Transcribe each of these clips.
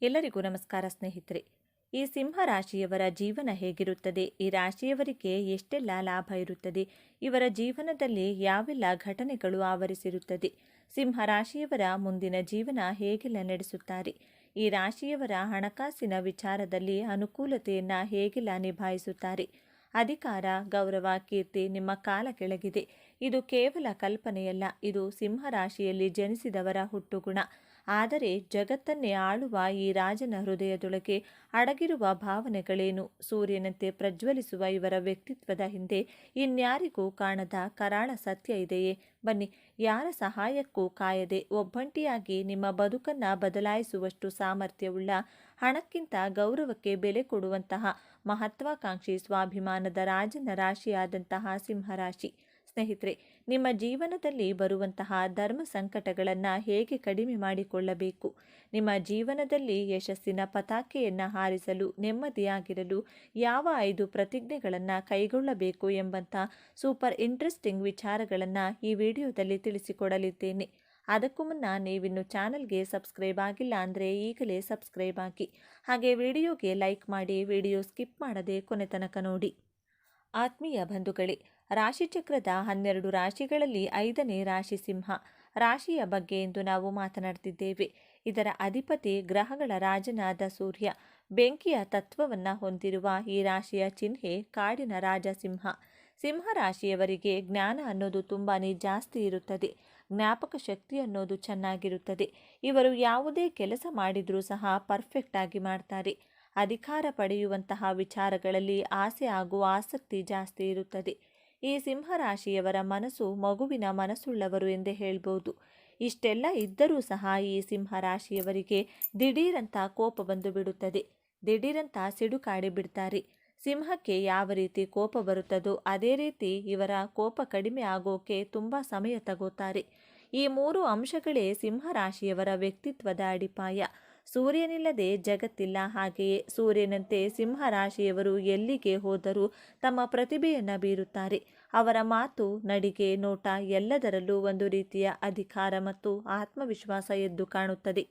ಎಲ್ಲರಿಗೂ ನಮಸ್ಕಾರ ಸ್ನೇಹಿತರೆ. ಈ ಸಿಂಹ ರಾಶಿಯವರ ಜೀವನ ಹೇಗಿರುತ್ತದೆ, ಈ ರಾಶಿಯವರಿಗೆ ಎಷ್ಟೆಲ್ಲ ಲಾಭ ಇರುತ್ತದೆ, ಇವರ ಜೀವನದಲ್ಲಿ ಯಾವೆಲ್ಲ ಘಟನೆಗಳು ಆವರಿಸಿರುತ್ತದೆ, ಸಿಂಹ ರಾಶಿಯವರ ಮುಂದಿನ ಜೀವನ ಹೇಗೆಲ್ಲ ನಡೆಸುತ್ತಾರೆ, ಈ ರಾಶಿಯವರ ಹಣಕಾಸಿನ ವಿಚಾರದಲ್ಲಿ ಅನುಕೂಲತೆಯನ್ನು ಹೇಗೆಲ್ಲ ನಿಭಾಯಿಸುತ್ತಾರೆ, ಅಧಿಕಾರ ಗೌರವ ಕೀರ್ತಿ ನಿಮ್ಮ ಕಾಲ ಕೆಳಗಿದೆ. ಇದು ಕೇವಲ ಕಲ್ಪನೆಯಲ್ಲ, ಇದು ಸಿಂಹ ರಾಶಿಯಲ್ಲಿ ಜನಿಸಿದವರ ಹುಟ್ಟುಗುಣ. ಆದರೆ ಜಗತ್ತನ್ನೇ ಆಳುವ ಈ ರಾಜನ ಹೃದಯದೊಳಗೆ ಅಡಗಿರುವ ಭಾವನೆಗಳೇನು? ಸೂರ್ಯನಂತೆ ಪ್ರಜ್ವಲಿಸುವ ಇವರ ವ್ಯಕ್ತಿತ್ವದ ಹಿಂದೆ ಇನ್ಯಾರಿಗೂ ಕಾಣದ ಕರಾಳ ಸತ್ಯ ಇದೆಯೇ? ಬನ್ನಿ, ಯಾರ ಸಹಾಯಕ್ಕೂ ಕಾಯದೆ ಒಬ್ಬಂಟಿಯಾಗಿ ನಿಮ್ಮ ಬದುಕನ್ನು ಬದಲಾಯಿಸುವಷ್ಟು ಸಾಮರ್ಥ್ಯವುಳ್ಳ, ಹಣಕ್ಕಿಂತ ಗೌರವಕ್ಕೆ ಬೆಲೆ ಕೊಡುವಂತಹ ಮಹತ್ವಾಕಾಂಕ್ಷಿ ಸ್ವಾಭಿಮಾನದ ರಾಜನ ರಾಶಿಯಾದಂತಹ ಸಿಂಹರಾಶಿ. ಸ್ನೇಹಿತರೆ, ನಿಮ್ಮ ಜೀವನದಲ್ಲಿ ಬರುವಂತಹ ಧರ್ಮ ಸಂಕಟಗಳನ್ನು ಹೇಗೆ ಕಡಿಮೆ ಮಾಡಿಕೊಳ್ಳಬೇಕು, ನಿಮ್ಮ ಜೀವನದಲ್ಲಿ ಯಶಸ್ಸಿನ ಪತಾಕೆಯನ್ನು ಹಾರಿಸಲು, ನೆಮ್ಮದಿಯಾಗಿರಲು ಯಾವ 5 ಪ್ರತಿಜ್ಞೆಗಳನ್ನು ಕೈಗೊಳ್ಳಬೇಕು ಎಂಬಂಥ ಸೂಪರ್ ಇಂಟ್ರೆಸ್ಟಿಂಗ್ ವಿಚಾರಗಳನ್ನು ಈ ವಿಡಿಯೋದಲ್ಲಿ ತಿಳಿಸಿಕೊಡಲಿದ್ದೇನೆ. ಅದಕ್ಕೂ ಮುನ್ನ ನೀವಿನ್ನು ಚಾನಲ್ಗೆ ಸಬ್ಸ್ಕ್ರೈಬ್ ಆಗಿಲ್ಲ ಅಂದರೆ ಈಗಲೇ ಸಬ್ಸ್ಕ್ರೈಬ್ ಆಗಿ, ಹಾಗೆ ವಿಡಿಯೋಗೆ ಲೈಕ್ ಮಾಡಿ, ವಿಡಿಯೋ ಸ್ಕಿಪ್ ಮಾಡದೆ ಕೊನೆ ತನಕ ನೋಡಿ. ಆತ್ಮೀಯ ಬಂಧುಗಳೇ, ರಾಶಿಚಕ್ರದ 12 ರಾಶಿಗಳಲ್ಲಿ 5ನೇ ರಾಶಿ ಸಿಂಹ ರಾಶಿಯ ಬಗ್ಗೆ ಎಂದು ನಾವು ಮಾತನಾಡ್ತಿದ್ದೇವೆ. ಇದರ ಅಧಿಪತಿ ಗ್ರಹಗಳ ರಾಜನಾದ ಸೂರ್ಯ. ಬೆಂಕಿಯ ತತ್ವವನ್ನು ಹೊಂದಿರುವ ಈ ರಾಶಿಯ ಚಿಹ್ನೆ ಕಾಡಿನ ರಾಜ ಸಿಂಹ. ಸಿಂಹ ರಾಶಿಯವರಿಗೆ ಜ್ಞಾನ ಅನ್ನೋದು ತುಂಬಾ ಜಾಸ್ತಿ ಇರುತ್ತದೆ. ಜ್ಞಾಪಕ ಶಕ್ತಿ ಅನ್ನೋದು ಚೆನ್ನಾಗಿರುತ್ತದೆ. ಇವರು ಯಾವುದೇ ಕೆಲಸ ಮಾಡಿದರೂ ಸಹ ಪರ್ಫೆಕ್ಟ್ ಆಗಿ ಮಾಡ್ತಾರೆ. ಅಧಿಕಾರ ಪಡೆಯುವಂತಹ ವಿಚಾರಗಳಲ್ಲಿ ಆಸೆ ಹಾಗೂ ಆಸಕ್ತಿ ಜಾಸ್ತಿ ಇರುತ್ತದೆ. ಈ ಸಿಂಹ ರಾಶಿಯವರ ಮನಸ್ಸು ಮಗುವಿನ ಮನಸ್ಸುಳ್ಳವರು ಎಂದೇ ಹೇಳ್ಬೋದು. ಇಷ್ಟೆಲ್ಲ ಇದ್ದರೂ ಸಹ ಈ ಸಿಂಹ ರಾಶಿಯವರಿಗೆ ದಿಢೀರಂತ ಕೋಪ ಬಂದು ಬಿಡುತ್ತದೆ. ದಿಢೀರಂತ ಸಿಡುಕಾಡಿ ಬಿಡ್ತಾರೆ. ಸಿಂಹಕ್ಕೆ ಯಾವ ರೀತಿ ಕೋಪ ಬರುತ್ತದೋ ಅದೇ ರೀತಿ ಇವರ ಕೋಪ ಕಡಿಮೆ ಆಗೋಕೆ ತುಂಬ ಸಮಯ ತಗೋತಾರೆ. ಈ 3 ಅಂಶಗಳೇ ಸಿಂಹ ರಾಶಿಯವರ ವ್ಯಕ್ತಿತ್ವದ ಅಡಿಪಾಯ. ಸೂರ್ಯನಿಲ್ಲದೆ ಜಗತ್ತಿಲ್ಲ. ಹಾಗೆಯೇ ಸೂರ್ಯನಂತೆ ಸಿಂಹ ರಾಶಿಯವರು ಎಲ್ಲಿಗೆ ಹೋದರೂ ತಮ್ಮ ಪ್ರತಿಭೆಯನ್ನು ಬೀರುತ್ತಾರೆ. ಅವರ ಮಾತು, ನಡಿಗೆ, ನೋಟ ಎಲ್ಲದರಲ್ಲೂ ಒಂದು ರೀತಿಯ ಅಧಿಕಾರ ಮತ್ತು ಆತ್ಮವಿಶ್ವಾಸ ಎದ್ದು ಕಾಣುತ್ತದೆ.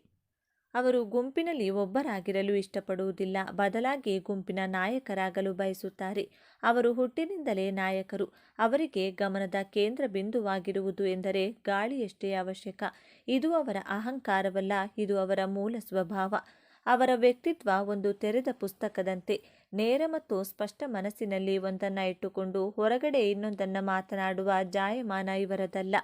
ಅವರು ಗುಂಪಿನಲ್ಲಿ ಒಬ್ಬರಾಗಿರಲು ಇಷ್ಟಪಡುವುದಿಲ್ಲ, ಬದಲಾಗಿ ಗುಂಪಿನ ನಾಯಕರಾಗಲು ಬಯಸುತ್ತಾರೆ. ಅವರು ಹುಟ್ಟಿನಿಂದಲೇ ನಾಯಕರು. ಅವರಿಗೆ ಗಮನದ ಕೇಂದ್ರ ಬಿಂದುವಾಗಿರುವುದು ಎಂದರೆ ಗಾಳಿಯಷ್ಟೇ ಅವಶ್ಯಕ. ಇದು ಅವರ ಅಹಂಕಾರವಲ್ಲ, ಇದು ಅವರ ಮೂಲ ಸ್ವಭಾವ. ಅವರ ವ್ಯಕ್ತಿತ್ವ ಒಂದು ತೆರೆದ ಪುಸ್ತಕದಂತೆ. ನೇರ ಮತ್ತು ಸ್ಪಷ್ಟ ಮನಸ್ಸಿನಲ್ಲಿ ಒಂದನ್ನು ಇಟ್ಟುಕೊಂಡು ಹೊರಗಡೆ ಇನ್ನೊಂದನ್ನು ಮಾತನಾಡುವ ಜಾಯಮಾನ ಇವರದಲ್ಲ.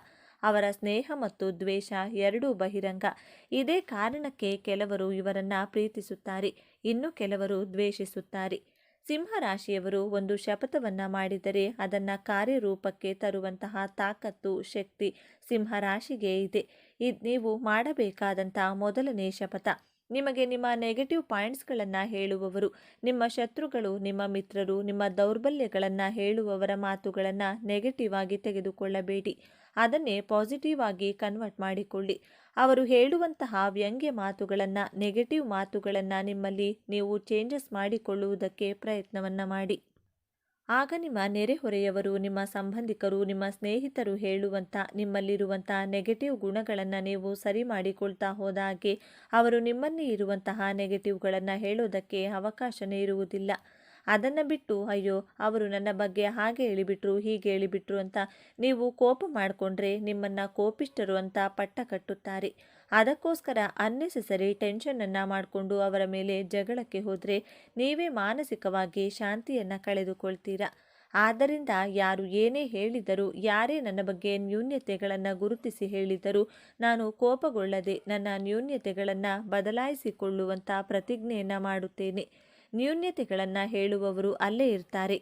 ಅವರ ಸ್ನೇಹ ಮತ್ತು ದ್ವೇಷ ಎರಡೂ ಬಹಿರಂಗ. ಇದೇ ಕಾರಣಕ್ಕೆ ಕೆಲವರು ಇವರನ್ನು ಪ್ರೀತಿಸುತ್ತಾರೆ, ಇನ್ನು ಕೆಲವರು ದ್ವೇಷಿಸುತ್ತಾರೆ. ಸಿಂಹ ರಾಶಿಯವರು ಒಂದು ಶಪಥವನ್ನು ಮಾಡಿದರೆ ಅದನ್ನು ಕಾರ್ಯರೂಪಕ್ಕೆ ತರುವಂತಹ ತಾಕತ್ತು, ಶಕ್ತಿ ಸಿಂಹ ರಾಶಿಗೆ ಇದೆ. ನೀವು ಮಾಡಬೇಕಾದಂಥ ಮೊದಲನೇ ಶಪಥ, ನಿಮಗೆ ನಿಮ್ಮ ನೆಗೆಟಿವ್ ಪಾಯಿಂಟ್ಸ್ಗಳನ್ನು ಹೇಳುವವರು, ನಿಮ್ಮ ಶತ್ರುಗಳು, ನಿಮ್ಮ ಮಿತ್ರರು, ನಿಮ್ಮ ದೌರ್ಬಲ್ಯಗಳನ್ನು ಹೇಳುವವರ ಮಾತುಗಳನ್ನು ನೆಗೆಟಿವ್ ಆಗಿ ತೆಗೆದುಕೊಳ್ಳಬೇಡಿ. ಅದನ್ನೇ ಪಾಸಿಟಿವ್ ಆಗಿ ಕನ್ವರ್ಟ್ ಮಾಡಿಕೊಳ್ಳಿ. ಅವರು ಹೇಳುವಂತಹ ವ್ಯಂಗ್ಯ ಮಾತುಗಳನ್ನು, ನೆಗೆಟಿವ್ ಮಾತುಗಳನ್ನು ನಿಮ್ಮಲ್ಲಿ ನೀವು ಚೇಂಜಸ್ ಮಾಡಿಕೊಳ್ಳುವುದಕ್ಕೆ ಪ್ರಯತ್ನವನ್ನು ಮಾಡಿ. ಆಗ ನಿಮ್ಮ ನೆರೆಹೊರೆಯವರು, ನಿಮ್ಮ ಸಂಬಂಧಿಕರು, ನಿಮ್ಮ ಸ್ನೇಹಿತರು ಹೇಳುವಂಥ ನಿಮ್ಮಲ್ಲಿರುವಂಥ ನೆಗೆಟಿವ್ ಗುಣಗಳನ್ನು ನೀವು ಸರಿ ಮಾಡಿಕೊಳ್ತಾ ಹೋದಾಗೆ ಅವರು ನಿಮ್ಮಲ್ಲಿ ಇರುವಂತಹ ನೆಗೆಟಿವ್ಗಳನ್ನು ಹೇಳೋದಕ್ಕೆ ಅವಕಾಶನೇ ಇರುವುದಿಲ್ಲ. ಅದನ್ನು ಬಿಟ್ಟು ಅಯ್ಯೋ ಅವರು ನನ್ನ ಬಗ್ಗೆ ಹಾಗೆ ಹೇಳಿಬಿಟ್ರು, ಹೀಗೆ ಹೇಳಿಬಿಟ್ರು ಅಂತ ನೀವು ಕೋಪ ಮಾಡಿಕೊಂಡ್ರೆ ನಿಮ್ಮನ್ನು ಕೋಪಿಷ್ಠರು ಅಂತ ಪಟ್ಟ ಕಟ್ಟುತ್ತಾರೆ. ಅದಕ್ಕೋಸ್ಕರ ಅನ್ನೆಸೆಸರಿ ಟೆನ್ಷನನ್ನು ಮಾಡಿಕೊಂಡು ಅವರ ಮೇಲೆ ಜಗಳಕ್ಕೆ ಹೋದರೆ ನೀವೇ ಮಾನಸಿಕವಾಗಿ ಶಾಂತಿಯನ್ನು ಕಳೆದುಕೊಳ್ತೀರಾ. ಆದ್ದರಿಂದ ಯಾರು ಏನೇ ಹೇಳಿದರೂ, ಯಾರೇ ನನ್ನ ಬಗ್ಗೆ ನ್ಯೂನ್ಯತೆಗಳನ್ನು ಗುರುತಿಸಿ ಹೇಳಿದರೂ ನಾನು ಕೋಪಗೊಳ್ಳದೆ ನನ್ನ ನ್ಯೂನ್ಯತೆಗಳನ್ನು ಬದಲಾಯಿಸಿಕೊಳ್ಳುವಂಥ ಪ್ರತಿಜ್ಞೆಯನ್ನು ಮಾಡುತ್ತೇನೆ. ನ್ಯೂನ್ಯತೆಗಳನ್ನು ಹೇಳುವವರು ಅಲ್ಲೇ ಇರ್ತಾರೆ.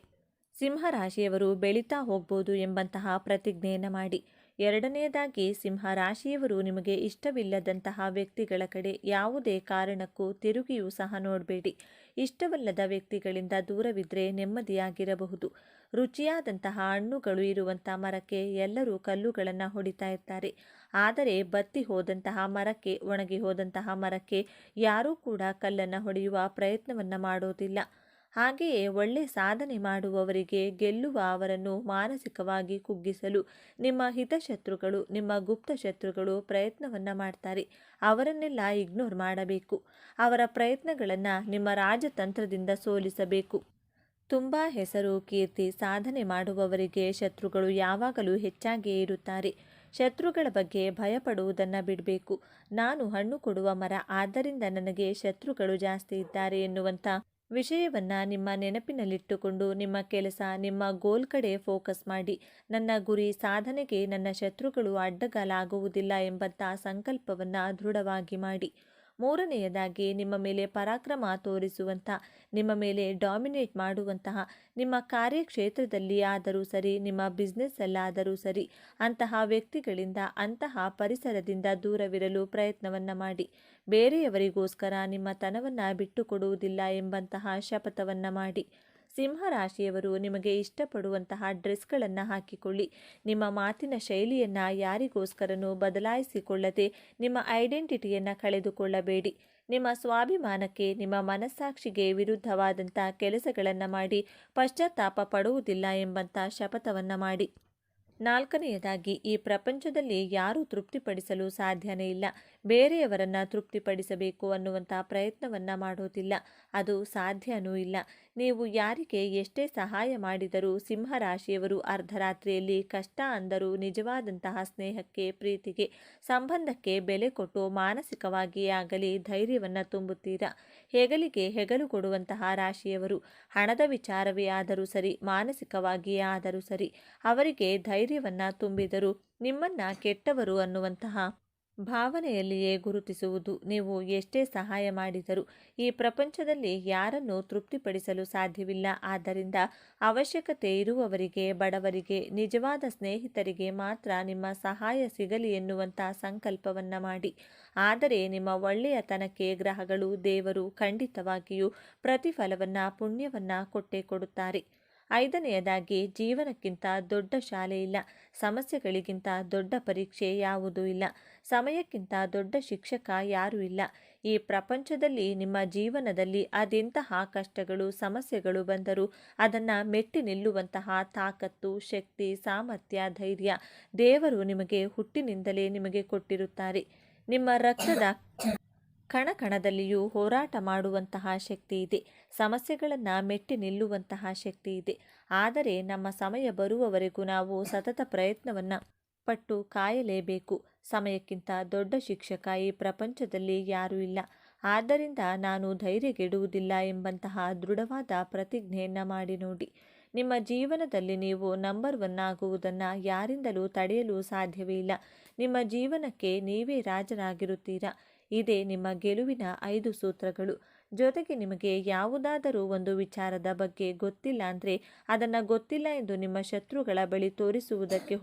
ಸಿಂಹ ರಾಶಿಯವರು ಬೆಳೀತಾ ಹೋಗ್ಬೋದು ಎಂಬಂತಹ ಪ್ರತಿಜ್ಞೆಯನ್ನು ಮಾಡಿ. ಎರಡನೆಯದಾಗಿ, ಸಿಂಹ ರಾಶಿಯವರು ನಿಮಗೆ ಇಷ್ಟವಿಲ್ಲದಂತಹ ವ್ಯಕ್ತಿಗಳ ಕಡೆ ಯಾವುದೇ ಕಾರಣಕ್ಕೂ ತಿರುಗಿಯೂ ಸಹ ನೋಡಬೇಡಿ. ಇಷ್ಟವಲ್ಲದ ವ್ಯಕ್ತಿಗಳಿಂದ ದೂರವಿದ್ದರೆ ನೆಮ್ಮದಿಯಾಗಿರಬಹುದು. ರುಚಿಯಾದಂತಹ ಹಣ್ಣುಗಳು ಇರುವಂಥ ಮರಕ್ಕೆ ಎಲ್ಲರೂ ಕಲ್ಲುಗಳನ್ನು ಹೊಡಿತಾ ಇರ್ತಾರೆ. ಆದರೆ ಬತ್ತಿ ಹೋದಂತಹ ಮರಕ್ಕೆ, ಒಣಗಿ ಹೋದಂತಹ ಮರಕ್ಕೆ ಯಾರೂ ಕೂಡ ಕಲ್ಲನ್ನು ಹೊಡೆಯುವ ಪ್ರಯತ್ನವನ್ನು ಮಾಡೋದಿಲ್ಲ. ಹಾಗೆಯೇ ಒಳ್ಳೆ ಸಾಧನೆ ಮಾಡುವವರಿಗೆ ಗೆಲ್ಲುವ ಅವರನ್ನು ಮಾನಸಿಕವಾಗಿ ಕುಗ್ಗಿಸಲು ನಿಮ್ಮ ಹಿತಶತ್ರುಗಳು, ನಿಮ್ಮ ಗುಪ್ತ ಶತ್ರುಗಳು ಪ್ರಯತ್ನವನ್ನು ಮಾಡ್ತಾರೆ. ಅವರನ್ನೆಲ್ಲ ಇಗ್ನೋರ್ ಮಾಡಬೇಕು. ಅವರ ಪ್ರಯತ್ನಗಳನ್ನು ನಿಮ್ಮ ರಾಜತಂತ್ರದಿಂದ ಸೋಲಿಸಬೇಕು. ತುಂಬ ಹೆಸರು, ಕೀರ್ತಿ, ಸಾಧನೆ ಮಾಡುವವರಿಗೆ ಶತ್ರುಗಳು ಯಾವಾಗಲೂ ಹೆಚ್ಚಾಗಿಯೇ ಇರುತ್ತಾರೆ. ಶತ್ರುಗಳ ಬಗ್ಗೆ ಭಯಪಡುವುದನ್ನು ಬಿಡಬೇಕು. ನಾನು ಹಣ್ಣು ಕೊಡುವ ಮರ, ಆದ್ದರಿಂದ ನನಗೆ ಶತ್ರುಗಳು ಜಾಸ್ತಿ ಇದ್ದಾರೆ ಎನ್ನುವಂಥ ವಿಷಯವನ್ನು ನಿಮ್ಮ ನೆನಪಿನಲ್ಲಿಟ್ಟುಕೊಂಡು ನಿಮ್ಮ ಕೆಲಸ, ನಿಮ್ಮ ಗೋಲ್ ಕಡೆ ಫೋಕಸ್ ಮಾಡಿ. ನನ್ನ ಗುರಿ ಸಾಧನೆಗೆ ನನ್ನ ಶತ್ರುಗಳು ಅಡ್ಡಗಾಲಾಗುವುದಿಲ್ಲ ಎಂಬಂಥ ಸಂಕಲ್ಪವನ್ನು ದೃಢವಾಗಿ ಮಾಡಿ. ಮೂರನೆಯದಾಗಿ, ನಿಮ್ಮ ಮೇಲೆ ಪರಾಕ್ರಮ ತೋರಿಸುವಂಥ, ನಿಮ್ಮ ಮೇಲೆ ಡಾಮಿನೇಟ್ ಮಾಡುವಂತಹ, ನಿಮ್ಮ ಕಾರ್ಯಕ್ಷೇತ್ರದಲ್ಲಿ ಆದರೂ ಸರಿ, ನಿಮ್ಮ ಬಿಸ್ನೆಸ್ಸಲ್ಲಾದರೂ ಸರಿ, ಅಂತಹ ವ್ಯಕ್ತಿಗಳಿಂದ, ಅಂತಹ ಪರಿಸರದಿಂದ ದೂರವಿರಲು ಪ್ರಯತ್ನವನ್ನು ಮಾಡಿ. ಬೇರೆಯವರಿಗೋಸ್ಕರ ನಿಮ್ಮ ತನವನ್ನು ಬಿಟ್ಟುಕೊಡುವುದಿಲ್ಲ ಎಂಬಂತಹ ಶಪಥವನ್ನು ಮಾಡಿ. ಸಿಂಹರಾಶಿಯವರು ನಿಮಗೆ ಇಷ್ಟಪಡುವಂತಹ ಡ್ರೆಸ್ಗಳನ್ನು ಹಾಕಿಕೊಳ್ಳಿ. ನಿಮ್ಮ ಮಾತಿನ ಶೈಲಿಯನ್ನು ಯಾರಿಗೋಸ್ಕರನೂ ಬದಲಾಯಿಸಿಕೊಳ್ಳದೆ ನಿಮ್ಮ ಐಡೆಂಟಿಟಿಯನ್ನು ಕಳೆದುಕೊಳ್ಳಬೇಡಿ. ನಿಮ್ಮ ಸ್ವಾಭಿಮಾನಕ್ಕೆ, ನಿಮ್ಮ ಮನಸ್ಸಾಕ್ಷಿಗೆ ವಿರುದ್ಧವಾದಂಥ ಕೆಲಸಗಳನ್ನು ಮಾಡಿ ಪಶ್ಚಾತ್ತಾಪ ಪಡುವುದಿಲ್ಲ ಎಂಬಂಥ ಶಪಥವನ್ನು ಮಾಡಿ. ನಾಲ್ಕನೆಯದಾಗಿ, ಈ ಪ್ರಪಂಚದಲ್ಲಿ ಯಾರೂ ತೃಪ್ತಿಪಡಿಸಲು ಸಾಧ್ಯನೇ ಇಲ್ಲ. ಬೇರೆಯವರನ್ನು ತೃಪ್ತಿಪಡಿಸಬೇಕು ಅನ್ನುವಂಥ ಪ್ರಯತ್ನವನ್ನು ಮಾಡೋದಿಲ್ಲ. ಅದು ಸಾಧ್ಯವೂ ಇಲ್ಲ. ನೀವು ಯಾರಿಗೆ ಎಷ್ಟೇ ಸಹಾಯ ಮಾಡಿದರೂ ಸಿಂಹರಾಶಿಯವರು ಅರ್ಧರಾತ್ರಿಯಲ್ಲಿ ಕಷ್ಟ ಅಂದರೂ ನಿಜವಾದಂತಹ ಸ್ನೇಹಕ್ಕೆ, ಪ್ರೀತಿಗೆ, ಸಂಬಂಧಕ್ಕೆ ಬೆಲೆ ಕೊಟ್ಟು ಮಾನಸಿಕವಾಗಿಯೇ ಆಗಲಿ ಧೈರ್ಯವನ್ನು ತುಂಬುತ್ತೀರಾ. ಹೆಗಲಿಗೆ ಹೆಗಲು ಕೊಡುವಂತಹ ರಾಶಿಯವರು. ಹಣದ ವಿಚಾರವೇ ಆದರೂ ಸರಿ, ಮಾನಸಿಕವಾಗಿಯೇ ಆದರೂ ಸರಿ, ಅವರಿಗೆ ಧೈರ್ಯವನ್ನು ತುಂಬಿದರೂ ನಿಮ್ಮನ್ನು ಕೆಟ್ಟವರು ಅನ್ನುವಂತಹ ಭಾವನೆಯಲ್ಲಿಯೇ ಗುರುತಿಸುವುದು. ನೀವು ಎಷ್ಟೇ ಸಹಾಯ ಮಾಡಿದರೂ ಈ ಪ್ರಪಂಚದಲ್ಲಿ ಯಾರನ್ನೂ ತೃಪ್ತಿಪಡಿಸಲು ಸಾಧ್ಯವಿಲ್ಲ. ಆದ್ದರಿಂದ ಅವಶ್ಯಕತೆ ಇರುವವರಿಗೆ, ಬಡವರಿಗೆ, ನಿಜವಾದ ಸ್ನೇಹಿತರಿಗೆ ಮಾತ್ರ ನಿಮ್ಮ ಸಹಾಯ ಸಿಗಲಿ ಎನ್ನುವಂಥ ಸಂಕಲ್ಪವನ್ನು ಮಾಡಿ. ಆದರೆ ನಿಮ್ಮ ಒಳ್ಳೆಯತನಕ್ಕೆ ಗ್ರಹಗಳು, ದೇವರು ಖಂಡಿತವಾಗಿಯೂ ಪ್ರತಿಫಲವನ್ನು, ಪುಣ್ಯವನ್ನು ಕೊಟ್ಟೇ ಕೊಡುತ್ತಾರೆ. ಐದನೆಯದಾಗಿ, ಜೀವನಕ್ಕಿಂತ ದೊಡ್ಡ ಶಾಲೆ ಇಲ್ಲ. ಸಮಸ್ಯೆಗಳಿಗಿಂತ ದೊಡ್ಡ ಪರೀಕ್ಷೆ ಯಾವುದೂ ಇಲ್ಲ. ಸಮಯಕ್ಕಿಂತ ದೊಡ್ಡ ಶಿಕ್ಷಕ ಯಾರೂ ಇಲ್ಲ. ಈ ಪ್ರಪಂಚದಲ್ಲಿ ನಿಮ್ಮ ಜೀವನದಲ್ಲಿ ಅದೆಂತಹ ಕಷ್ಟಗಳು, ಸಮಸ್ಯೆಗಳು ಬಂದರೂ ಅದನ್ನು ಮೆಟ್ಟಿ ನಿಲ್ಲುವಂತಹ ತಾಕತ್ತು, ಶಕ್ತಿ, ಸಾಮರ್ಥ್ಯ, ಧೈರ್ಯ ದೇವರು ನಿಮಗೆ ಹುಟ್ಟಿನಿಂದಲೇ ನಿಮಗೆ ಕೊಟ್ಟಿರುತ್ತಾರೆ. ನಿಮ್ಮ ರಕ್ತದ ಕಣಕಣದಲ್ಲಿಯೂ ಹೋರಾಟ ಮಾಡುವಂತಹ ಶಕ್ತಿ ಇದೆ. ಸಮಸ್ಯೆಗಳನ್ನು ಮೆಟ್ಟಿ ನಿಲ್ಲುವಂತಹ ಶಕ್ತಿ ಇದೆ. ಆದರೆ ನಮ್ಮ ಸಮಯ ಬರುವವರೆಗೂ ನಾವು ಸತತ ಪ್ರಯತ್ನವನ್ನು ಪಟ್ಟು ಕಾಯಲೇಬೇಕು. ಸಮಯಕ್ಕಿಂತ ದೊಡ್ಡ ಶಿಕ್ಷಕ ಈ ಪ್ರಪಂಚದಲ್ಲಿ ಯಾರೂ ಇಲ್ಲ. ಆದ್ದರಿಂದ ನಾನು ಧೈರ್ಯಗೆಡುವುದಿಲ್ಲ ಎಂಬಂತಹ ದೃಢವಾದ ಪ್ರತಿಜ್ಞೆಯನ್ನು ಮಾಡಿ ನೋಡಿ. ನಿಮ್ಮ ಜೀವನದಲ್ಲಿ ನೀವು ನಂಬರ್ 1 ಆಗುವುದನ್ನು ಯಾರಿಂದಲೂ ತಡೆಯಲು ಸಾಧ್ಯವೇ ಇಲ್ಲ. ನಿಮ್ಮ ಜೀವನಕ್ಕೆ ನೀವೇ ರಾಜರಾಗಿರುತ್ತೀರಾ. ಇದೇ ನಿಮ್ಮ ಗೆಲುವಿನ 5 ಸೂತ್ರಗಳು. ಜೊತೆಗೆ ನಿಮಗೆ ಯಾವುದಾದರೂ ಒಂದು ವಿಚಾರದ ಬಗ್ಗೆ ಗೊತ್ತಿಲ್ಲ ಅಂದರೆ ಅದನ್ನು ಗೊತ್ತಿಲ್ಲ ಎಂದು ನಿಮ್ಮ ಶತ್ರುಗಳ ಬಳಿ ತೋರಿಸುವುದಕ್ಕೆ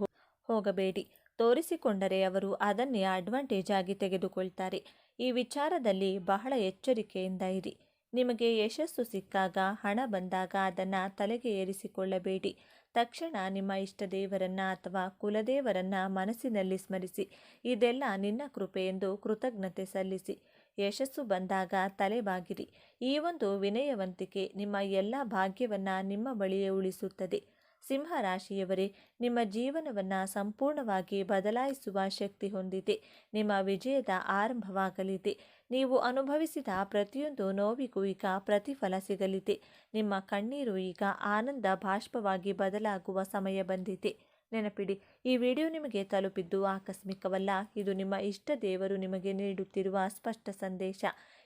ಹೋಗಬೇಡಿ. ತೋರಿಸಿಕೊಂಡರೆ ಅವರು ಅದನ್ನೇ ಅಡ್ವಾಂಟೇಜ್ ಆಗಿ ತೆಗೆದುಕೊಳ್ತಾರೆ. ಈ ವಿಚಾರದಲ್ಲಿ ಬಹಳ ಎಚ್ಚರಿಕೆಯಿಂದ ಇರಿ. ನಿಮಗೆ ಯಶಸ್ಸು ಸಿಕ್ಕಾಗ, ಹಣ ಬಂದಾಗ ಅದನ್ನು ತಲೆಗೆ ಏರಿಸಿಕೊಳ್ಳಬೇಡಿ. ತಕ್ಷಣ ನಿಮ್ಮ ಇಷ್ಟ ದೇವರನ್ನು ಅಥವಾ ಕುಲದೇವರನ್ನು ಮನಸ್ಸಿನಲ್ಲಿ ಸ್ಮರಿಸಿ, ಇದೆಲ್ಲ ನಿನ್ನ ಕೃಪೆ ಎಂದು ಕೃತಜ್ಞತೆ ಸಲ್ಲಿಸಿ. ಯಶಸ್ಸು ಬಂದಾಗ ತಲೆಬಾಗಿರಿ. ಈ ಒಂದು ವಿನಯವಂತಿಕೆ ನಿಮ್ಮ ಎಲ್ಲ ಭಾಗ್ಯವನ್ನು ನಿಮ್ಮ ಬಳಿಯೇ ಉಳಿಸುತ್ತದೆ. ಸಿಂಹರಾಶಿಯವರೇ, ನಿಮ್ಮ ಜೀವನವನ್ನು ಸಂಪೂರ್ಣವಾಗಿ ಬದಲಾಯಿಸುವ ಶಕ್ತಿ ಹೊಂದಿದೆ. ನಿಮ್ಮ ವಿಜಯದ ಆರಂಭವಾಗಲಿದೆ. ನೀವು ಅನುಭವಿಸಿದ ಪ್ರತಿಯೊಂದು ನೋವಿಗೂ ಈಗ ಪ್ರತಿಫಲ ಸಿಗಲಿದೆ. ನಿಮ್ಮ ಕಣ್ಣೀರು ಈಗ ಆನಂದ ಬಾಷ್ಪವಾಗಿ ಬದಲಾಗುವ ಸಮಯ ಬಂದಿದೆ. ನೆನಪಿಡಿ, ಈ ವಿಡಿಯೋ ನಿಮಗೆ ತಲುಪಿದ್ದು ಆಕಸ್ಮಿಕವಲ್ಲ. ಇದು ನಿಮ್ಮ ಇಷ್ಟ ದೇವರು ನಿಮಗೆ ನೀಡುತ್ತಿರುವ ಸ್ಪಷ್ಟ ಸಂದೇಶ.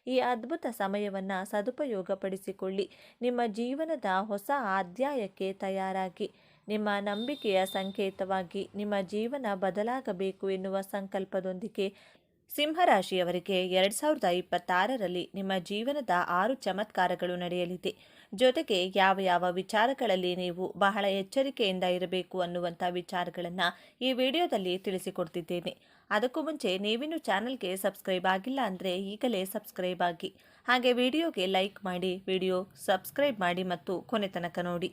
ಈ ಅದ್ಭುತ ಸಮಯವನ್ನು ಸದುಪಯೋಗಪಡಿಸಿಕೊಳ್ಳಿ. ನಿಮ್ಮ ಜೀವನದ ಹೊಸ ಅಧ್ಯಾಯಕ್ಕೆ ತಯಾರಾಗಿ, ನಿಮ್ಮ ನಂಬಿಕೆಯ ಸಂಕೇತವಾಗಿ ನಿಮ್ಮ ಜೀವನ ಬದಲಾಗಬೇಕು ಎನ್ನುವ ಸಂಕಲ್ಪದೊಂದಿಗೆ ಸಿಂಹರಾಶಿಯವರಿಗೆ 2026ರಲ್ಲಿ ನಿಮ್ಮ ಜೀವನದ 6 ಚಮತ್ಕಾರಗಳು ನಡೆಯಲಿದೆ. ಜೊತೆಗೆ ಯಾವ ಯಾವ ವಿಚಾರಗಳಲ್ಲಿ ನೀವು ಬಹಳ ಎಚ್ಚರಿಕೆಯಿಂದ ಇರಬೇಕು ಅನ್ನುವಂಥ ವಿಚಾರಗಳನ್ನು ಈ ವಿಡಿಯೋದಲ್ಲಿ ತಿಳಿಸಿಕೊಡ್ತಿದ್ದೇನೆ. ಅದಕ್ಕೂ ಮುಂಚೆ ನೀವಿನ್ನೂ ಚಾನಲ್ಗೆ ಸಬ್ಸ್ಕ್ರೈಬ್ ಆಗಿಲ್ಲ ಅಂದರೆ ಈಗಲೇ ಸಬ್ಸ್ಕ್ರೈಬ್ ಆಗಿ, ಹಾಗೆ ವಿಡಿಯೋಗೆ ಲೈಕ್ ಮಾಡಿ, ವಿಡಿಯೋ ಸಬ್ಸ್ಕ್ರೈಬ್ ಮಾಡಿ ಮತ್ತು ಕೊನೆ ತನಕ ನೋಡಿ.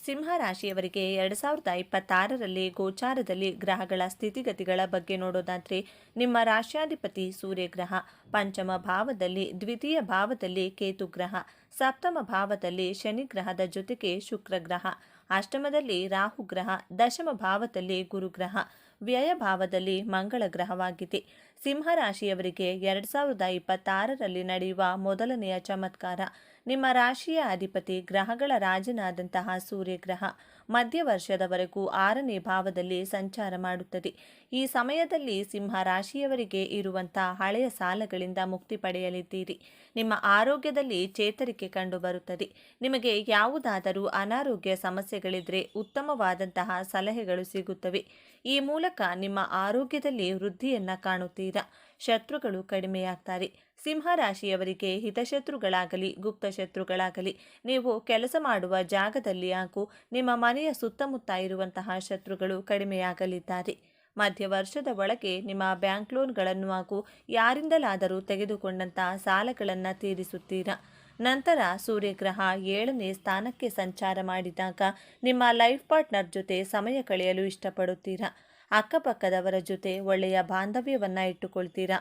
ಸಿಂಹ ರಾಶಿಯವರಿಗೆ 2026ರಲ್ಲಿ ಗೋಚಾರದಲ್ಲಿ ಗ್ರಹಗಳ ಸ್ಥಿತಿಗತಿಗಳ ಬಗ್ಗೆ ನೋಡೋದಾದರೆ, ನಿಮ್ಮ ರಾಶ್ಯಾಧಿಪತಿ ಸೂರ್ಯಗ್ರಹ, ಪಂಚಮ ಭಾವದಲ್ಲಿ ದ್ವಿತೀಯ ಭಾವದಲ್ಲಿ ಕೇತು ಗ್ರಹ, ಸಪ್ತಮ ಭಾವದಲ್ಲಿ ಶನಿ ಗ್ರಹದ ಜೊತೆಗೆ ಶುಕ್ರ ಗ್ರಹ, ಅಷ್ಟಮದಲ್ಲಿ ರಾಹು ಗ್ರಹ, ದಶಮ ಭಾವದಲ್ಲಿ ಗುರುಗ್ರಹ, ವ್ಯಯ ಭಾವದಲ್ಲಿ ಮಂಗಳ ಗ್ರಹವಾಗಿದೆ. ಸಿಂಹ ರಾಶಿಯವರಿಗೆ 2026ರಲ್ಲಿ ನಡೆಯುವ ಮೊದಲನೆಯ ಚಮತ್ಕಾರ, ನಿಮ್ಮ ರಾಶಿಯ ಅಧಿಪತಿ ಗ್ರಹಗಳ ರಾಜನಾದಂತಹ ಸೂರ್ಯಗ್ರಹ ಮಧ್ಯ ವರ್ಷದವರೆಗೂ 6ನೇ ಭಾವದಲ್ಲಿ ಸಂಚಾರ ಮಾಡುತ್ತದೆ. ಈ ಸಮಯದಲ್ಲಿ ಸಿಂಹ ರಾಶಿಯವರಿಗೆ ಇರುವಂತಹ ಹಳೆಯ ಸಾಲಗಳಿಂದ ಮುಕ್ತಿ ಪಡೆಯಲಿದ್ದೀರಿ. ನಿಮ್ಮ ಆರೋಗ್ಯದಲ್ಲಿ ಚೇತರಿಕೆ ಕಂಡುಬರುತ್ತದೆ. ನಿಮಗೆ ಯಾವುದಾದರೂ ಅನಾರೋಗ್ಯ ಸಮಸ್ಯೆಗಳಿದ್ರೆ ಉತ್ತಮವಾದಂತಹ ಸಲಹೆಗಳು ಸಿಗುತ್ತವೆ. ಈ ಮೂಲಕ ನಿಮ್ಮ ಆರೋಗ್ಯದಲ್ಲಿ ವೃದ್ಧಿಯನ್ನ ಕಾಣುತ್ತೀರಾ. ಶತ್ರುಗಳು ಕಡಿಮೆಯಾಗ್ತಾರೆ. ಸಿಂಹ ರಾಶಿಯವರಿಗೆ ಹಿತಶತ್ರುಗಳಾಗಲಿ ಗುಪ್ತ ಶತ್ರುಗಳಾಗಲಿ, ನೀವು ಕೆಲಸ ಮಾಡುವ ಜಾಗದಲ್ಲಿ ಹಾಗೂ ನಿಮ್ಮ ಮನೆಯ ಸುತ್ತಮುತ್ತ ಇರುವಂತಹ ಶತ್ರುಗಳು ಕಡಿಮೆಯಾಗಲಿದ್ದಾರೆ. ಮಧ್ಯ ವರ್ಷದ ಒಳಗೆ ನಿಮ್ಮ ಬ್ಯಾಂಕ್ ಲೋನ್ಗಳನ್ನು ಹಾಗೂ ಯಾರಿಂದಲಾದರೂ ತೆಗೆದುಕೊಂಡಂತಹ ಸಾಲಗಳನ್ನು ತೀರಿಸುತ್ತೀರಾ. ನಂತರ ಸೂರ್ಯಗ್ರಹ 7ನೇ ಸ್ಥಾನಕ್ಕೆ ಸಂಚಾರ ಮಾಡಿದಾಗ ನಿಮ್ಮ ಲೈಫ್ ಪಾರ್ಟ್ನರ್ ಜೊತೆ ಸಮಯ ಕಳೆಯಲು ಇಷ್ಟಪಡುತ್ತೀರಾ. ಅಕ್ಕಪಕ್ಕದವರ ಜೊತೆ ಒಳ್ಳೆಯ ಬಾಂಧವ್ಯವನ್ನು ಇಟ್ಟುಕೊಳ್ತೀರಾ.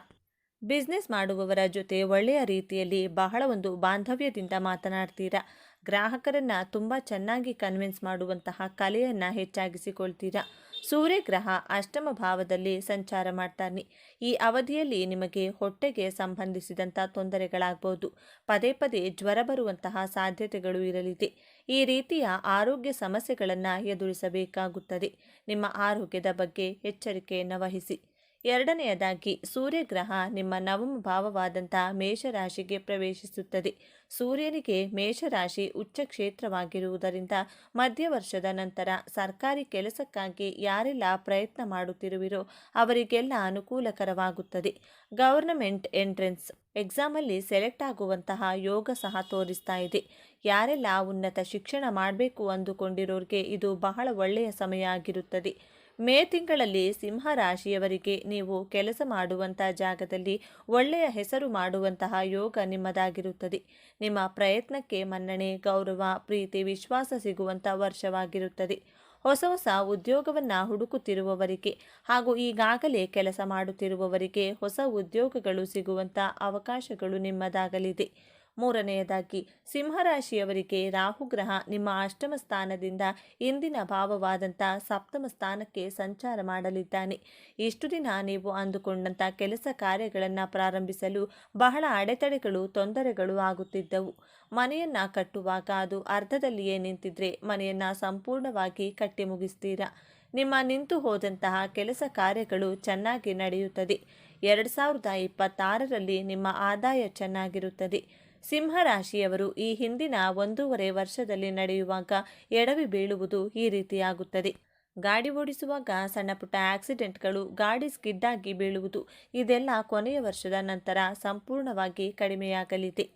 ಬಿಸ್ನೆಸ್ ಮಾಡುವವರ ಜೊತೆ ಒಳ್ಳೆಯ ರೀತಿಯಲ್ಲಿ ಬಹಳ ಒಂದು ಬಾಂಧವ್ಯದಿಂದ ಮಾತನಾಡ್ತೀರಾ. ಗ್ರಾಹಕರನ್ನು ತುಂಬ ಚೆನ್ನಾಗಿ ಕನ್ವಿನ್ಸ್ ಮಾಡುವಂತಹ ಕಲೆಯನ್ನು ಹೆಚ್ಚಾಗಿಸಿಕೊಳ್ತೀರಾ. ಸೂರ್ಯಗ್ರಹ ಅಷ್ಟಮ ಭಾವದಲ್ಲಿ ಸಂಚಾರ ಮಾಡ್ತಾನೆ. ಈ ಅವಧಿಯಲ್ಲಿ ನಿಮಗೆ ಹೊಟ್ಟೆಗೆ ಸಂಬಂಧಿಸಿದಂಥ ತೊಂದರೆಗಳಾಗ್ಬೋದು. ಪದೇ ಪದೇ ಜ್ವರ ಬರುವಂತಹ ಸಾಧ್ಯತೆಗಳು ಇರಲಿದೆ. ಈ ರೀತಿಯ ಆರೋಗ್ಯ ಸಮಸ್ಯೆಗಳನ್ನು ಎದುರಿಸಬೇಕಾಗುತ್ತದೆ. ನಿಮ್ಮ ಆರೋಗ್ಯದ ಬಗ್ಗೆ ಎಚ್ಚರಿಕೆಯನ್ನು ವಹಿಸಿ. ಎರಡನೆಯದಾಗಿ, ಸೂರ್ಯಗ್ರಹ ನಿಮ್ಮ ನವಮ ಭಾವವಾದಂತಹ ಮೇಷರಾಶಿಗೆ ಪ್ರವೇಶಿಸುತ್ತದೆ. ಸೂರ್ಯನಿಗೆ ಮೇಷರಾಶಿ ಉಚ್ಚ ಕ್ಷೇತ್ರವಾಗಿರುವುದರಿಂದ ಮಧ್ಯ ವರ್ಷದ ನಂತರ ಸರ್ಕಾರಿ ಕೆಲಸಕ್ಕಾಗಿ ಯಾರೆಲ್ಲ ಪ್ರಯತ್ನ ಮಾಡುತ್ತಿರುವಿರೋ ಅವರಿಗೆಲ್ಲ ಅನುಕೂಲಕರವಾಗುತ್ತದೆ. ಗವರ್ನಮೆಂಟ್ ಎಂಟ್ರೆನ್ಸ್ ಎಕ್ಸಾಮಲ್ಲಿ ಸೆಲೆಕ್ಟ್ ಆಗುವಂತಹ ಯೋಗ ಸಹ ತೋರಿಸ್ತಾ ಇದೆ. ಯಾರೆಲ್ಲ ಉನ್ನತ ಶಿಕ್ಷಣ ಮಾಡಬೇಕು ಅಂದುಕೊಂಡಿರೋರಿಗೆ ಇದು ಬಹಳ ಒಳ್ಳೆಯ ಸಮಯ ಆಗಿರುತ್ತದೆ. ಮೇ ತಿಂಗಳಲ್ಲಿ ಸಿಂಹ ರಾಶಿಯವರಿಗೆ ನೀವು ಕೆಲಸ ಮಾಡುವಂಥ ಜಾಗದಲ್ಲಿ ಒಳ್ಳೆಯ ಹೆಸರು ಮಾಡುವಂತಹ ಯೋಗ ನಿಮ್ಮದಾಗಿರುತ್ತದೆ. ನಿಮ್ಮ ಪ್ರಯತ್ನಕ್ಕೆ ಮನ್ನಣೆ, ಗೌರವ, ಪ್ರೀತಿ, ವಿಶ್ವಾಸ ಸಿಗುವಂಥ ವರ್ಷವಾಗಿರುತ್ತದೆ. ಹೊಸ ಹೊಸ ಉದ್ಯೋಗವನ್ನು ಹುಡುಕುತ್ತಿರುವವರಿಗೆ ಹಾಗೂ ಈಗಾಗಲೇ ಕೆಲಸ ಮಾಡುತ್ತಿರುವವರಿಗೆ ಹೊಸ ಉದ್ಯೋಗಗಳು ಸಿಗುವಂಥ ಅವಕಾಶಗಳು ನಿಮ್ಮದಾಗಲಿದೆ. ಮೂರನೆಯದಾಗಿ, ಸಿಂಹರಾಶಿಯವರಿಗೆ ರಾಹುಗ್ರಹ ನಿಮ್ಮ ಅಷ್ಟಮ ಸ್ಥಾನದಿಂದ ಇಂದಿನ ಭಾವವಾದಂಥ ಸಪ್ತಮ ಸ್ಥಾನಕ್ಕೆ ಸಂಚಾರ ಮಾಡಲಿದ್ದಾನೆ. ಇಷ್ಟು ದಿನ ನೀವು ಅಂದುಕೊಂಡಂಥ ಕೆಲಸ ಕಾರ್ಯಗಳನ್ನು ಪ್ರಾರಂಭಿಸಲು ಬಹಳ ಅಡೆತಡೆಗಳು, ತೊಂದರೆಗಳು ಆಗುತ್ತಿದ್ದವು. ಮನೆಯನ್ನು ಕಟ್ಟುವಾಗ ಅದು ಅರ್ಧದಲ್ಲಿಯೇ ನಿಂತಿದ್ರೆ ಮನೆಯನ್ನು ಸಂಪೂರ್ಣವಾಗಿ ಕಟ್ಟಿ ಮುಗಿಸ್ತೀರಾ. ನಿಮ್ಮ ನಿಂತು ಹೋದಂತಹ ಕೆಲಸ ಕಾರ್ಯಗಳು ಚೆನ್ನಾಗಿ ನಡೆಯುತ್ತದೆ. 2026ರಲ್ಲಿ ನಿಮ್ಮ ಆದಾಯ ಚೆನ್ನಾಗಿರುತ್ತದೆ. ಸಿಂಹ ರಾಶಿಯವರು ಈ ಹಿಂದಿನ 1.5 ವರ್ಷದಲ್ಲಿ ನಡೆಯುವಾಗ ಎಡವಿ ಬೀಳುವುದು ಈ ರೀತಿಯಾಗುತ್ತದೆ. ಗಾಡಿ ಓಡಿಸುವಾಗ ಸಣ್ಣ ಪುಟ್ಟ ಆಕ್ಸಿಡೆಂಟ್ಗಳು, ಗಾಡಿ ಸ್ಕಿಡ್ ಆಗಿ ಬೀಳುವುದು, ಇದೆಲ್ಲ ಕೊನೆಯ ವರ್ಷದ ನಂತರ ಸಂಪೂರ್ಣವಾಗಿ ಕಡಿಮೆಯಾಗಲಿದೆ.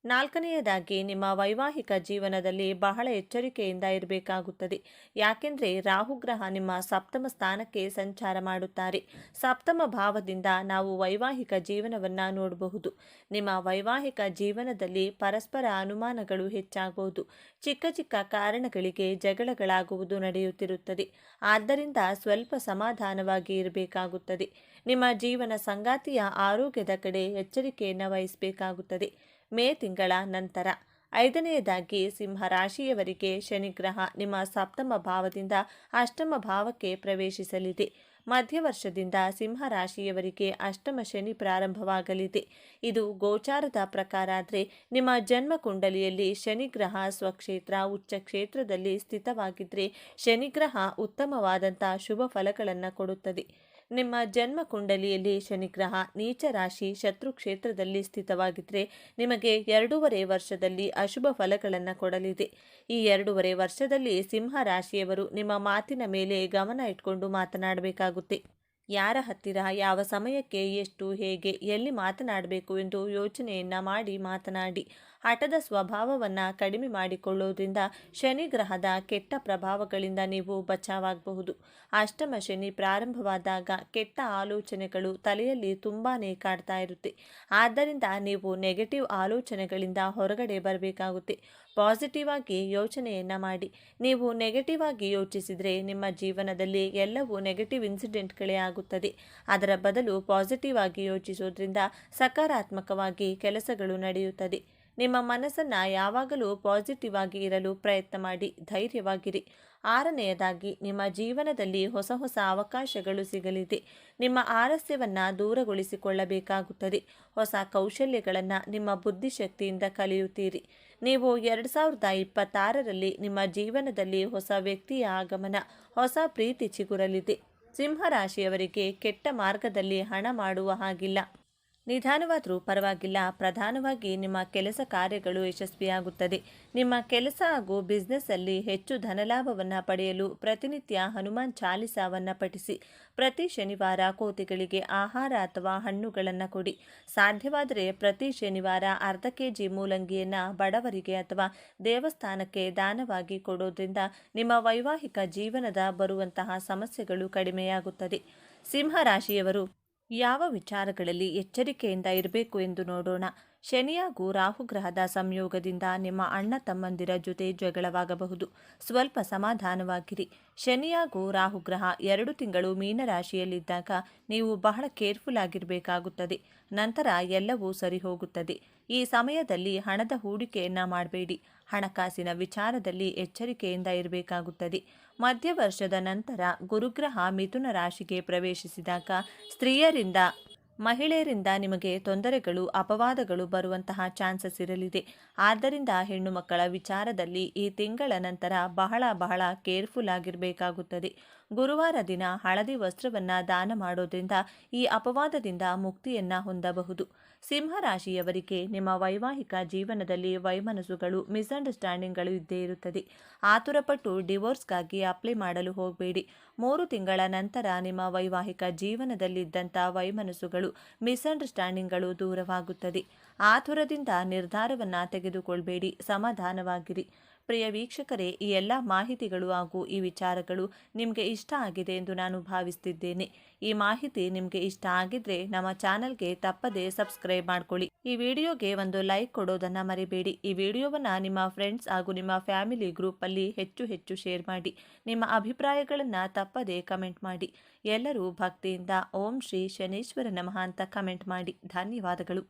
ನಾಲ್ಕನೆಯದಾಗಿ, ನಿಮ್ಮ ವೈವಾಹಿಕ ಜೀವನದಲ್ಲಿ ಬಹಳ ಎಚ್ಚರಿಕೆಯಿಂದ ಇರಬೇಕಾಗುತ್ತದೆ. ಯಾಕೆಂದರೆ ರಾಹುಗ್ರಹ ನಿಮ್ಮ ಸಪ್ತಮ ಸ್ಥಾನಕ್ಕೆ ಸಂಚಾರ ಮಾಡುತ್ತಾರೆ. ಸಪ್ತಮ ಭಾವದಿಂದ ನಾವು ವೈವಾಹಿಕ ಜೀವನವನ್ನು ನೋಡಬಹುದು. ನಿಮ್ಮ ವೈವಾಹಿಕ ಜೀವನದಲ್ಲಿ ಪರಸ್ಪರ ಅನುಮಾನಗಳು ಹೆಚ್ಚಾಗಬಹುದು. ಚಿಕ್ಕ ಚಿಕ್ಕ ಕಾರಣಗಳಿಗೆ ಜಗಳಗಳಾಗುವುದು ನಡೆಯುತ್ತಿರುತ್ತದೆ. ಆದ್ದರಿಂದ ಸ್ವಲ್ಪ ಸಮಾಧಾನವಾಗಿ ಇರಬೇಕಾಗುತ್ತದೆ. ನಿಮ್ಮ ಜೀವನ ಸಂಗಾತಿಯ ಆರೋಗ್ಯದ ಕಡೆ ಎಚ್ಚರಿಕೆಯನ್ನು ವಹಿಸಬೇಕಾಗುತ್ತದೆ. ಮೇ ತಿಂಗಳ ನಂತರ. ಐದನೆಯದಾಗಿ, ಸಿಂಹ ರಾಶಿಯವರಿಗೆ ಶನಿಗ್ರಹ ನಿಮ್ಮ ಸಪ್ತಮ ಭಾವದಿಂದ ಅಷ್ಟಮ ಭಾವಕ್ಕೆ ಪ್ರವೇಶಿಸಲಿದೆ. ಮಧ್ಯ ವರ್ಷದಿಂದ ಸಿಂಹ ರಾಶಿಯವರಿಗೆ ಅಷ್ಟಮ ಶನಿ ಪ್ರಾರಂಭವಾಗಲಿದೆ. ಇದು ಗೋಚಾರದ ಪ್ರಕಾರ ಆದರೆ ನಿಮ್ಮ ಜನ್ಮ ಕುಂಡಲಿಯಲ್ಲಿ ಶನಿಗ್ರಹ ಸ್ವಕ್ಷೇತ್ರ ಉಚ್ಚ ಕ್ಷೇತ್ರದಲ್ಲಿ ಸ್ಥಿತವಾಗಿದ್ದರೆ ಶನಿಗ್ರಹ ಉತ್ತಮವಾದಂಥ ಶುಭ ಫಲಗಳನ್ನು ಕೊಡುತ್ತದೆ. ನಿಮ್ಮ ಜನ್ಮ ಕುಂಡಲಿಯಲ್ಲಿ ಶನಿಗ್ರಹ ನೀಚ ರಾಶಿ ಶತ್ರು ಕ್ಷೇತ್ರದಲ್ಲಿ ಸ್ಥಿತವಾಗಿದ್ದರೆ ನಿಮಗೆ 2.5 ವರ್ಷದಲ್ಲಿ ಅಶುಭ ಫಲಗಳನ್ನು ಕೊಡಲಿದೆ. ಈ 2.5 ವರ್ಷದಲ್ಲಿ ಸಿಂಹ ರಾಶಿಯವರು ನಿಮ್ಮ ಮಾತಿನ ಮೇಲೆ ಗಮನ ಇಟ್ಕೊಂಡು ಮಾತನಾಡಬೇಕಾಗುತ್ತೆ. ಯಾರ ಹತ್ತಿರ ಯಾವ ಸಮಯಕ್ಕೆ ಎಷ್ಟು, ಹೇಗೆ, ಎಲ್ಲಿ ಮಾತನಾಡಬೇಕು ಎಂದು ಯೋಚನೆಯನ್ನು ಮಾಡಿ ಮಾತನಾಡಿ. ಹಠದ ಸ್ವಭಾವವನ್ನು ಕಡಿಮೆ ಮಾಡಿಕೊಳ್ಳುವುದರಿಂದ ಶನಿಗ್ರಹದ ಕೆಟ್ಟ ಪ್ರಭಾವಗಳಿಂದ ನೀವು ಬಚಾವಾಗಬಹುದು. ಅಷ್ಟಮ ಶನಿ ಪ್ರಾರಂಭವಾದಾಗ ಕೆಟ್ಟ ಆಲೋಚನೆಗಳು ತಲೆಯಲ್ಲಿ ತುಂಬಾ ಕಾಡ್ತಾ ಇರುತ್ತೆ. ಆದ್ದರಿಂದ ನೀವು ನೆಗೆಟಿವ್ ಆಲೋಚನೆಗಳಿಂದ ಹೊರಗಡೆ ಬರಬೇಕಾಗುತ್ತೆ. ಪಾಸಿಟಿವ್ ಆಗಿ ಯೋಚನೆಯನ್ನು ಮಾಡಿ. ನೀವು ನೆಗೆಟಿವ್ ಆಗಿ ಯೋಚಿಸಿದರೆ ನಿಮ್ಮ ಜೀವನದಲ್ಲಿ ಎಲ್ಲವೂ ನೆಗೆಟಿವ್ ಇನ್ಸಿಡೆಂಟ್ಗಳೇ ಆಗುತ್ತದೆ. ಅದರ ಬದಲು ಪಾಸಿಟಿವ್ ಆಗಿ ಯೋಚಿಸೋದ್ರಿಂದ ಸಕಾರಾತ್ಮಕವಾಗಿ ಕೆಲಸಗಳು ನಡೆಯುತ್ತದೆ. ನಿಮ್ಮ ಮನಸ್ಸನ್ನು ಯಾವಾಗಲೂ ಪಾಸಿಟಿವ್ ಆಗಿ ಇರಲು ಪ್ರಯತ್ನ ಮಾಡಿ. ಧೈರ್ಯವಾಗಿರಿ. 6ನೇಯದಾಗಿ, ನಿಮ್ಮ ಜೀವನದಲ್ಲಿ ಹೊಸ ಹೊಸ ಅವಕಾಶಗಳು ಸಿಗಲಿದೆ. ನಿಮ್ಮ ಆಲಸ್ಯವನ್ನು ದೂರಗೊಳಿಸಿಕೊಳ್ಳಬೇಕಾಗುತ್ತದೆ. ಹೊಸ ಕೌಶಲ್ಯಗಳನ್ನು ನಿಮ್ಮ ಬುದ್ಧಿಶಕ್ತಿಯಿಂದ ಕಲಿಯುತ್ತೀರಿ. ನೀವು 2026ರಲ್ಲಿ ನಿಮ್ಮ ಜೀವನದಲ್ಲಿ ಹೊಸ ವ್ಯಕ್ತಿಯ ಆಗಮನ, ಹೊಸ ಪ್ರೀತಿ ಚಿಗುರಲಿದೆ. ಸಿಂಹರಾಶಿಯವರಿಗೆ ಕೆಟ್ಟ ಮಾರ್ಗದಲ್ಲಿ ಹಣ ಮಾಡುವ ಹಾಗಿಲ್ಲ. ನಿಧಾನವಾದರೂ ಪರವಾಗಿಲ್ಲ. ಪ್ರಧಾನವಾಗಿ ನಿಮ್ಮ ಕೆಲಸ ಕಾರ್ಯಗಳು ಯಶಸ್ವಿಯಾಗುತ್ತದೆ. ನಿಮ್ಮ ಕೆಲಸ ಹಾಗೂ ಬಿಸ್ನೆಸ್ಸಲ್ಲಿ ಹೆಚ್ಚು ಧನಲಾಭವನ್ನು ಪಡೆಯಲು ಪ್ರತಿನಿತ್ಯ ಹನುಮಾನ್ ಚಾಲಿಸಾವನ್ನು ಪಠಿಸಿ. ಪ್ರತಿ ಶನಿವಾರ ಕೋತಿಗಳಿಗೆ ಆಹಾರ ಅಥವಾ ಹಣ್ಣುಗಳನ್ನು ಕೊಡಿ. ಸಾಧ್ಯವಾದರೆ ಪ್ರತಿ ಶನಿವಾರ ಅರ್ಧ ಕೆಜಿ ಮೂಲಂಗಿಯನ್ನು ಬಡವರಿಗೆ ಅಥವಾ ದೇವಸ್ಥಾನಕ್ಕೆ ದಾನವಾಗಿ ಕೊಡೋದ್ರಿಂದ ನಿಮ್ಮ ವೈವಾಹಿಕ ಜೀವನದ ಬರುವಂತಹ ಸಮಸ್ಯೆಗಳು ಕಡಿಮೆಯಾಗುತ್ತದೆ. ಸಿಂಹರಾಶಿಯವರು ಯಾವ ವಿಚಾರಗಳಲ್ಲಿ ಎಚ್ಚರಿಕೆಯಿಂದ ಇರಬೇಕು ಎಂದು ನೋಡೋಣ. ಶನಿ ಹಾಗೂ ರಾಹುಗ್ರಹದ ಸಂಯೋಗದಿಂದ ನಿಮ್ಮ ಅಣ್ಣ ತಮ್ಮಂದಿರ ಜೊತೆ ಜಗಳವಾಗಬಹುದು. ಸ್ವಲ್ಪ ಸಮಾಧಾನವಾಗಿರಿ. ಶನಿ ಹಾಗೂ ರಾಹುಗ್ರಹ 2 ತಿಂಗಳು ಮೀನರಾಶಿಯಲ್ಲಿದ್ದಾಗ ನೀವು ಬಹಳ ಕೇರ್ಫುಲ್ ಆಗಿರಬೇಕಾಗುತ್ತದೆ. ನಂತರ ಎಲ್ಲವೂ ಸರಿ ಹೋಗುತ್ತದೆ. ಈ ಸಮಯದಲ್ಲಿ ಹಣದ ಹೂಡಿಕೆಯನ್ನು ಮಾಡಬೇಡಿ. ಹಣಕಾಸಿನ ವಿಚಾರದಲ್ಲಿ ಎಚ್ಚರಿಕೆಯಿಂದ ಇರಬೇಕಾಗುತ್ತದೆ. ಮಧ್ಯವರ್ಷದ ನಂತರ ಗುರುಗ್ರಹ ಮಿಥುನ ರಾಶಿಗೆ ಪ್ರವೇಶಿಸಿದಾಗ ಸ್ತ್ರೀಯರಿಂದ ಮಹಿಳೆಯರಿಂದ ನಿಮಗೆ ತೊಂದರೆಗಳು ಅಪವಾದಗಳು ಬರುವಂತಹ ಚಾನ್ಸಸ್ ಇರಲಿದೆ. ಆದ್ದರಿಂದ ಹೆಣ್ಣು ಮಕ್ಕಳ ವಿಚಾರದಲ್ಲಿ ಈ ತಿಂಗಳ ನಂತರ ಬಹಳ ಕೇರ್ಫುಲ್ ಆಗಿರಬೇಕಾಗುತ್ತದೆ. ಗುರುವಾರ ದಿನ ಹಳದಿ ವಸ್ತ್ರವನ್ನು ದಾನ ಮಾಡೋದ್ರಿಂದ ಈ ಅಪವಾದದಿಂದ ಮುಕ್ತಿಯನ್ನು ಹೊಂದಬಹುದು. ಸಿಂಹರಾಶಿಯವರಿಗೆ ನಿಮ್ಮ ವೈವಾಹಿಕ ಜೀವನದಲ್ಲಿ ವೈಮನಸ್ಸುಗಳು ಮಿಸ್ಅಂಡರ್ಸ್ಟ್ಯಾಂಡಿಂಗ್ಗಳು ಇದ್ದೇ ಇರುತ್ತದೆ. ಆತುರಪಟ್ಟು ಡಿವೋರ್ಸ್ಗಾಗಿ ಅಪ್ಲೈ ಮಾಡಲು ಹೋಗಬೇಡಿ. 3 ತಿಂಗಳ ನಂತರ ನಿಮ್ಮ ವೈವಾಹಿಕ ಜೀವನದಲ್ಲಿದ್ದಂಥ ವೈಮನಸ್ಸುಗಳು ಮಿಸ್ಅಂಡರ್ಸ್ಟ್ಯಾಂಡಿಂಗ್ಗಳು ದೂರವಾಗುತ್ತದೆ. ಆತುರದಿಂದ ನಿರ್ಧಾರವನ್ನು ತೆಗೆದುಕೊಳ್ಬೇಡಿ. ಸಮಾಧಾನವಾಗಿರಿ. ಪ್ರಿಯ ವೀಕ್ಷಕರೇ, ಈ ಎಲ್ಲ ಮಾಹಿತಿಗಳು ಹಾಗೂ ಈ ವಿಚಾರಗಳು ನಿಮಗೆ ಇಷ್ಟ ಆಗಿದೆ ಎಂದು ನಾನು ಭಾವಿಸ್ತಿದ್ದೇನೆ. ಈ ಮಾಹಿತಿ ನಿಮಗೆ ಇಷ್ಟ ಆಗಿದ್ರೆ ನಮ್ಮ ಚಾನಲ್ಗೆ ತಪ್ಪದೇ ಸಬ್ಸ್ಕ್ರೈಬ್ ಮಾಡ್ಕೊಳ್ಳಿ. ಈ ವಿಡಿಯೋಗೆ ಒಂದು ಲೈಕ್ ಕೊಡೋದನ್ನು ಮರಿಬೇಡಿ. ಈ ವಿಡಿಯೋವನ್ನು ನಿಮ್ಮ ಫ್ರೆಂಡ್ಸ್ ಹಾಗೂ ನಿಮ್ಮ ಫ್ಯಾಮಿಲಿ ಗ್ರೂಪಲ್ಲಿ ಹೆಚ್ಚು ಶೇರ್ ಮಾಡಿ. ನಿಮ್ಮ ಅಭಿಪ್ರಾಯಗಳನ್ನು ತಪ್ಪದೇ ಕಮೆಂಟ್ ಮಾಡಿ. ಎಲ್ಲರೂ ಭಕ್ತಿಯಿಂದ ಓಂ ಶ್ರೀ ಶನೀಶ್ವರ ನಮಃ ಅಂತ ಕಮೆಂಟ್ ಮಾಡಿ. ಧನ್ಯವಾದಗಳು.